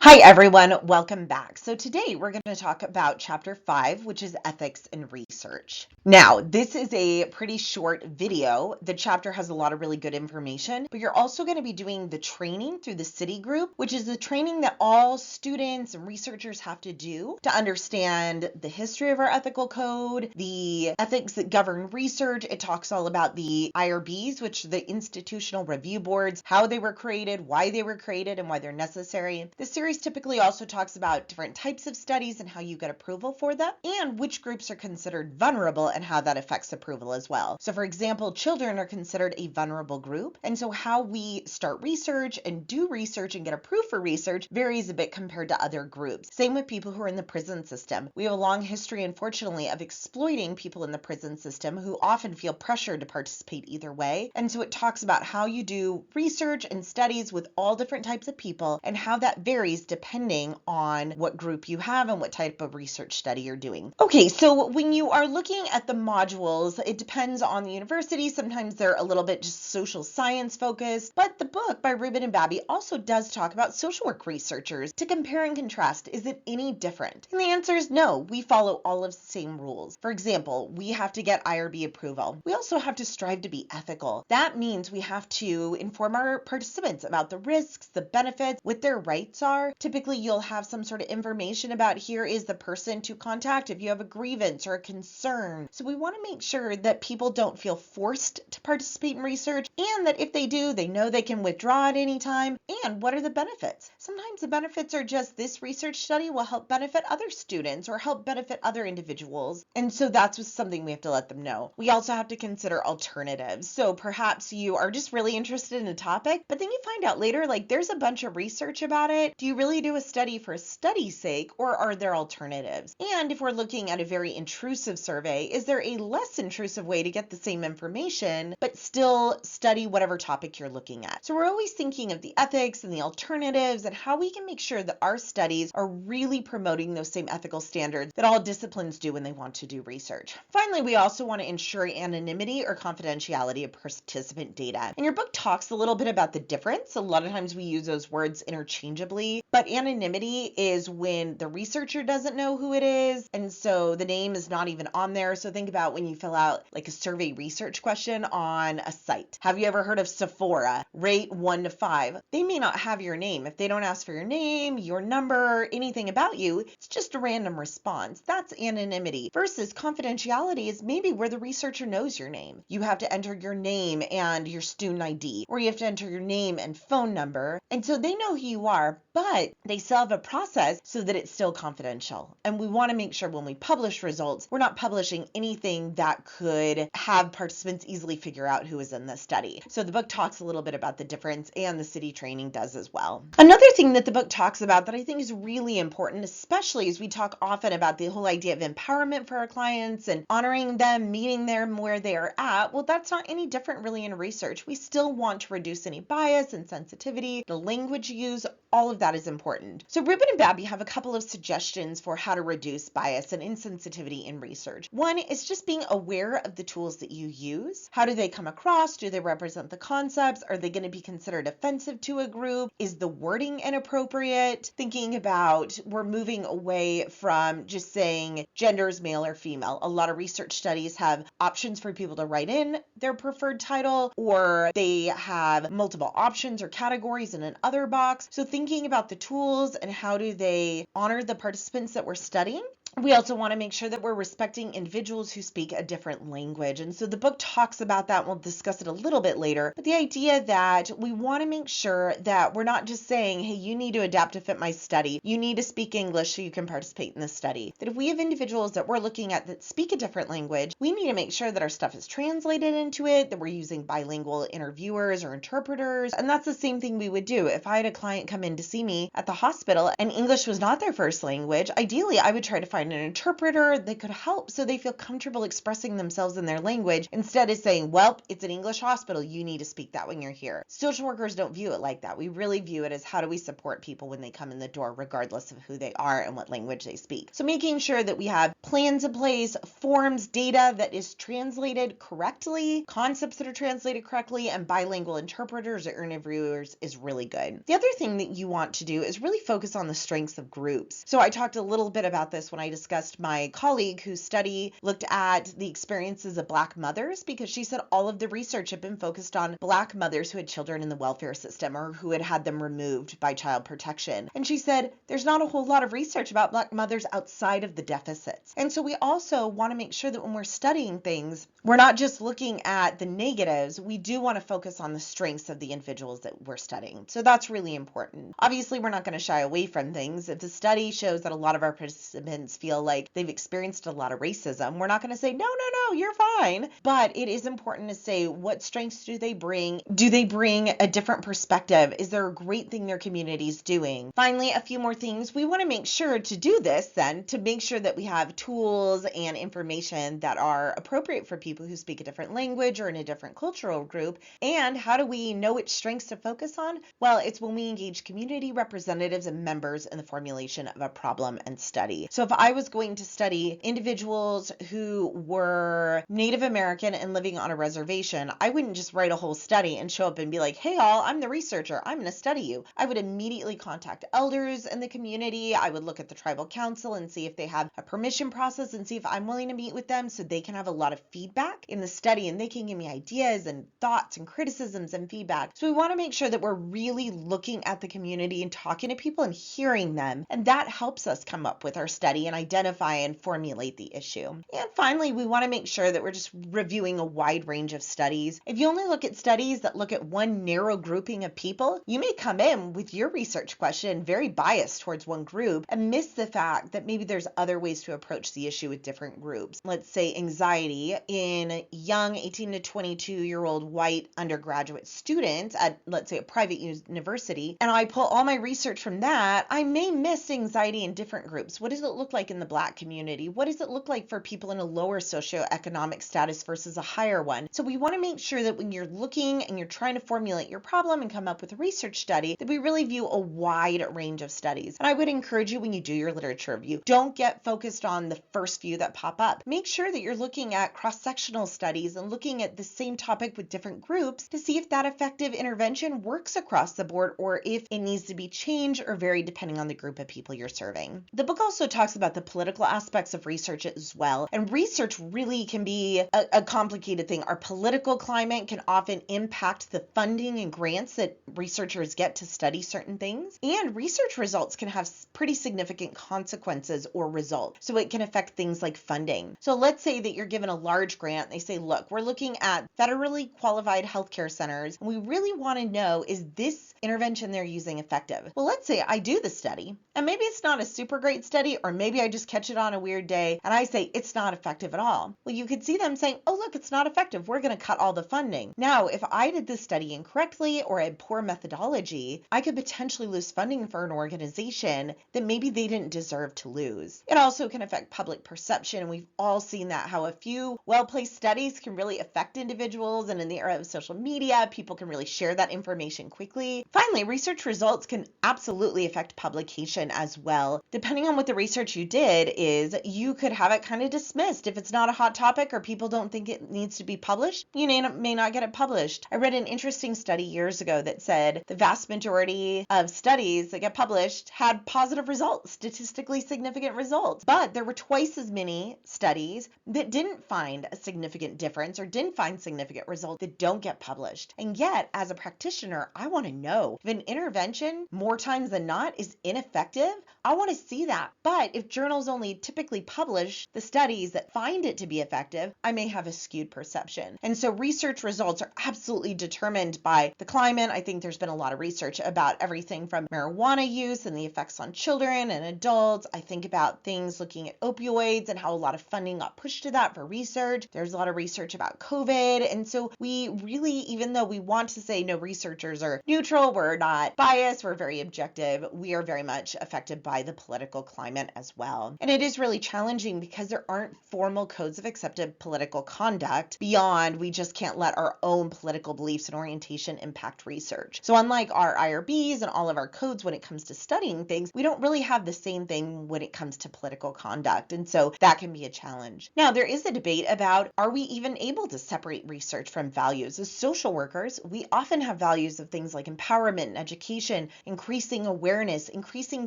Hi everyone, welcome back. So today we're going to talk about chapter 5, which is ethics in research. Now, this is a pretty short video. The chapter has a lot of really good information, but you're also going to be doing the training through the City Group, which is the training that all students and researchers have to do to understand the history of our ethical code, the ethics that govern research. It talks all about the IRBs, which are the institutional review boards, how they were created, why they were created, and why they're necessary. This series typically also talks about different types of studies and how you get approval for them, and which groups are considered vulnerable and how that affects approval as well. So for example, children are considered a vulnerable group, and so how we start research and do research and get approved for research varies a bit compared to other groups. Same with people who are in the prison system. We have a long history, unfortunately, of exploiting people in the prison system who often feel pressured to participate either way, and so it talks about how you do research and studies with all different types of people and how that varies depending on what group you have and what type of research study you're doing. Okay, so when you are looking at the modules, it depends on the university. Sometimes they're a little bit just social science focused, but the book by Rubin and Babbie also does talk about social work researchers to compare and contrast. Is it any different? And the answer is no. We follow all of the same rules. For example, we have to get IRB approval. We also have to strive to be ethical. That means we have to inform our participants about the risks, the benefits, what their rights are. Typically, you'll have some sort of information about here is the person to contact if you have a grievance or a concern. So we want to make sure that people don't feel forced to participate in research, and that if they do, they know they can withdraw at any time. And what are the benefits? Sometimes the benefits are just this research study will help benefit other students or help benefit other individuals. And so that's just something we have to let them know. We also have to consider alternatives. So perhaps you are just really interested in a topic, but then you find out later, like there's a bunch of research about it. Do you really do a study for study's sake, or are there alternatives? And if we're looking at a very intrusive survey, is there a less intrusive way to get the same information, but still study whatever topic you're looking at? So we're always thinking of the ethics and the alternatives and how we can make sure that our studies are really promoting those same ethical standards that all disciplines do when they want to do research. Finally, we also want to ensure anonymity or confidentiality of participant data. And your book talks a little bit about the difference. A lot of times we use those words interchangeably, but anonymity is when the researcher doesn't know who it is, and so the name is not even on there. So think about when you fill out like a survey research question on a site. Have you ever heard of Sephora? Rate 1 to 5. They may not have your name. If they don't ask for your name, your number, anything about you, it's just a random response. That's anonymity. Versus confidentiality is maybe where the researcher knows your name. You have to enter your name and your student ID, or you have to enter your name and phone number. And so they know who you are, but they still have a process so that it's still confidential. And we want to make sure when we publish results, we're not publishing anything that could have participants easily figure out who is in the study. So the book talks a little bit about the difference, and the city training does as well. Another thing that the book talks about that I think is really important, especially as we talk often about the whole idea of empowerment for our clients and honoring them, meeting them where they are at. Well, that's not any different really in research. We still want to reduce any bias and sensitivity, the language used, all of that is important. So Rubin and Babbie have a couple of suggestions for how to reduce bias and insensitivity in research. One is just being aware of the tools that you use. How do they come across? Do they represent the concepts? Are they going to be considered offensive to a group? Is the wording inappropriate? Thinking about, we're moving away from just saying genders male or female. A lot of research studies have options for people to write in their preferred title, or they have multiple options or categories in an other box. So thinking about the tools and how do they honor the participants that we're studying. We also want to make sure that we're respecting individuals who speak a different language. And so the book talks about that. We'll discuss it a little bit later. But the idea that we want to make sure that we're not just saying, hey, you need to adapt to fit my study. You need to speak English so you can participate in this study. That if we have individuals that we're looking at that speak a different language, we need to make sure that our stuff is translated into it, that we're using bilingual interviewers or interpreters. And that's the same thing we would do. If I had a client come in to see me at the hospital and English was not their first language, ideally I would try to find find an interpreter that could help so they feel comfortable expressing themselves in their language instead of saying, well, it's an English hospital, you need to speak that when you're here. Social workers don't view it like that. We really view it as how do we support people when they come in the door, regardless of who they are and what language they speak. So making sure that we have plans in place, forms, data that is translated correctly, concepts that are translated correctly, and bilingual interpreters or interviewers is really good. The other thing that you want to do is really focus on the strengths of groups. So I talked a little bit about this when I discussed my colleague whose study looked at the experiences of Black mothers, because she said all of the research had been focused on Black mothers who had children in the welfare system or who had them removed by child protection. And she said there's not a whole lot of research about Black mothers outside of the deficits. And so we also want to make sure that when we're studying things, we're not just looking at the negatives. We do want to focus on the strengths of the individuals that we're studying. So that's really important. Obviously, we're not going to shy away from things. If the study shows that a lot of our participants feel like they've experienced a lot of racism, we're not going to say, no, you're fine. But it is important to say, what strengths do they bring? Do they bring a different perspective? Is there a great thing their community's doing? Finally, a few more things. We want to make sure to do this then, to make sure that we have tools and information that are appropriate for people who speak a different language or in a different cultural group. And how do we know which strengths to focus on? Well, it's when we engage community representatives and members in the formulation of a problem and study. So if I was going to study individuals who were Native American and living on a reservation, I wouldn't just write a whole study and show up and be like, hey all, I'm the researcher, I'm going to study you. I would immediately contact elders in the community. I would look at the tribal council and see if they have a permission process and see if I'm willing to meet with them so they can have a lot of feedback in the study and they can give me ideas and thoughts and criticisms and feedback. So we want to make sure that we're really looking at the community and talking to people and hearing them. And that helps us come up with our study and identify and formulate the issue. And finally, we want to make sure that we're just reviewing a wide range of studies. If you only look at studies that look at one narrow grouping of people, you may come in with your research question very biased towards one group and miss the fact that maybe there's other ways to approach the issue with different groups. Let's say anxiety in young 18 to 22-year-old white undergraduate students at, let's say, a private university, and I pull all my research from that, I may miss anxiety in different groups. What does it look like in the Black community? What does it look like for people in a lower socioeconomic status versus a higher one? So we want to make sure that when you're looking and you're trying to formulate your problem and come up with a research study, that we really view a wide range of studies. And I would encourage you when you do your literature review, don't get focused on the first few that pop up. Make sure that you're looking at cross-sectional studies and looking at the same topic with different groups to see if that effective intervention works across the board or if it needs to be changed or varied depending on the group of people you're serving. The book also talks about the political aspects of research as well. And research really can be a complicated thing. Our political climate can often impact the funding and grants that researchers get to study certain things. And research results can have pretty significant consequences or results. So it can affect things like funding. So let's say that you're given a large grant. They say, look, we're looking at federally qualified healthcare centers. And we really want to know, is this intervention they're using effective? Well, let's say I do the study and maybe it's not a super great study, or maybe I just catch it on a weird day and I say it's not effective at all. Well, you could see them saying, oh, look, it's not effective. We're going to cut all the funding. Now, if I did this study incorrectly or had poor methodology, I could potentially lose funding for an organization that maybe they didn't deserve to lose. It also can affect public perception. And we've all seen that, how a few well-placed studies can really affect individuals. And in the era of social media, people can really share that information quickly. Finally, research results can absolutely affect publication as well. Depending on what the research you did is, you could have it kind of dismissed. If it's not a hot topic or people don't think it needs to be published, you may not get it published. I read an interesting study years ago that said the vast majority of studies that get published had positive results, statistically significant results. But there were twice as many studies that didn't find a significant difference or didn't find significant results that don't get published. And yet, as a practitioner, I want to know if an intervention, more times than not, is ineffective. I want to see that. But if journals only typically publish the studies that find it to be effective, I may have a skewed perception. And so research results are absolutely determined by the climate. I think there's been a lot of research about everything from marijuana use and the effects on children and adults. I think about things looking at opioids and how a lot of funding got pushed to that for research. There's a lot of research about COVID. And so we really, even though we want to say no, researchers are neutral, we're not biased, we're very objective, we are very much affected by the political climate as well. well. And it is really challenging because there aren't formal codes of accepted political conduct beyond we just can't let our own political beliefs and orientation impact research. So unlike our IRBs and all of our codes when it comes to studying things, we don't really have the same thing when it comes to political conduct. And so that can be a challenge. Now, there is a debate about, are we even able to separate research from values? As social workers, we often have values of things like empowerment and education, increasing awareness, increasing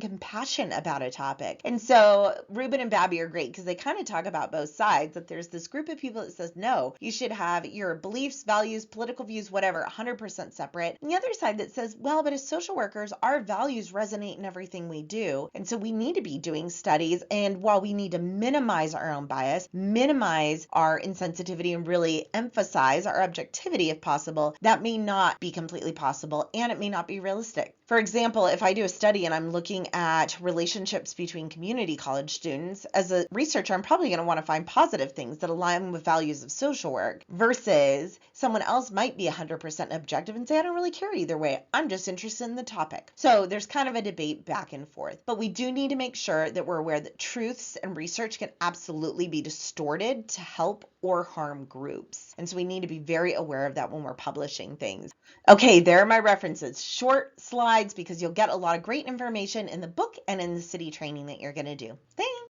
compassion about a topic. And so Rubin and Babbie are great because they kind of talk about both sides, that there's this group of people that says, no, you should have your beliefs, values, political views, whatever, 100% separate. And the other side that says, well, but as social workers, our values resonate in everything we do. And so we need to be doing studies. And while we need to minimize our own bias, minimize our insensitivity, and really emphasize our objectivity if possible, that may not be completely possible and it may not be realistic. For example, if I do a study and I'm looking at relationships between community college students, as a researcher, I'm probably going to want to find positive things that align with values of social work, versus someone else might be 100% objective and say, I don't really care either way. I'm just interested in the topic. So there's kind of a debate back and forth. But we do need to make sure that we're aware that truths and research can absolutely be distorted to help or harm groups. And so we need to be very aware of that when we're publishing things. Okay, there are my references. Short slides because you'll get a lot of great information in the book and in the city training that you're going to do. Thanks.